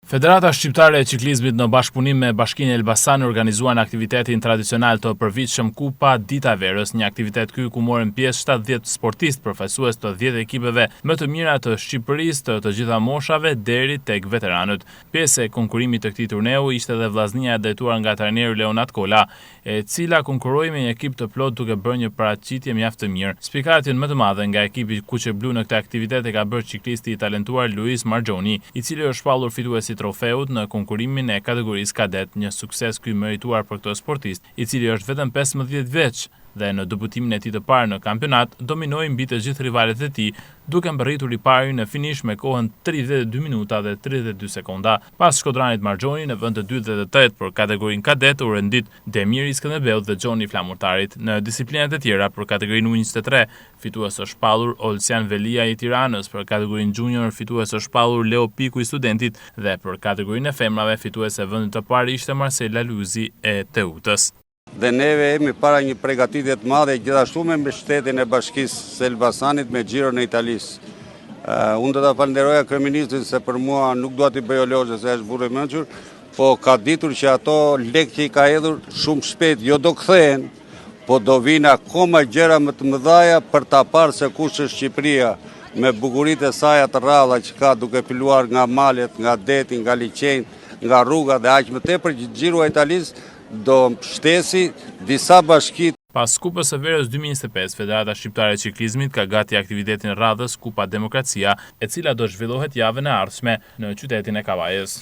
Federata Shqiptare e Ciklizmit në bashkëpunim me Bashkinë Elbasan organizuan aktivitetin tradicional të përvitshëm Kupa Dita e Verës, një aktivitet ky ku morën pjesë 70 sportistë përfaqësues të 10 ekipeve më të mira të Shqipërisë të gjitha moshave deri tek veteranët. Pjesë e konkurimit të këtij turneu ishte edhe vllaznia e drejtuar nga trajneri Leonat Kola, e cila konkuroi me një ekip të plot duke bërë një paraqitje mjaft të mirë. Spikatjen më të madhe nga ekipi kuqe blu në këtë aktivitet e ka bërë ciklisti i talentuar Luis Margjoni, i cili është shpallur fituesi trofeut në konkurimin e kategorisë kadet, një sukses ky merituar për këtë sportist, i cili është vetëm 15 vjeç dhe në debutimin e tij të parë në kampionat dominoi mbi të gjithë rivalet e tij, duke mbërritur i pari në finish me kohën 32 minuta dhe 32 sekonda. Pas shkodranit Margjoni në vend të dytë dhe të tretë për kategorinë kadet u rendit Demiri Skënderbeut dhe Xhoni Flamurtarit. Në disiplinat e tjera për kategorinë U23 fitues është shpallur Olsian Velia i Tiranës, për kategorinë junior fitues është shpallur Leo Piku i Studentit dhe për kategorinë e femrave fituese e vendit të parë ishte Marcela Luzi e Teutës. Dhe neve jemi para një përgatitje të madhe gjithashtu me mbështetjen e Bashkisë së Elbasanit me Giron e Italisë. Unë do ta falenderoja kryeministrin se për mua nuk dua t'i bëj olozhe se është burrë i mençur, po ka ditur që ato lekë që i ka hedhur shumë shpejt jo do kthehen, po do vinë akoma gjëra më të mëdha për ta parë se kush është Shqipëria me bukuritë e saj të rralla që ka, duke filluar nga malet, nga deti, nga liçenjt, nga rruga dhe aq më tepër Xhiro e Italisë do shtesi disa bashki. Pas Kupës së Verës 2025, Federata Shqiptare e Ciklizmit ka gati aktivitetin radhës Kupa Demokracia, e cila do zhvillohet javën e ardhshme në qytetin e Kavajës.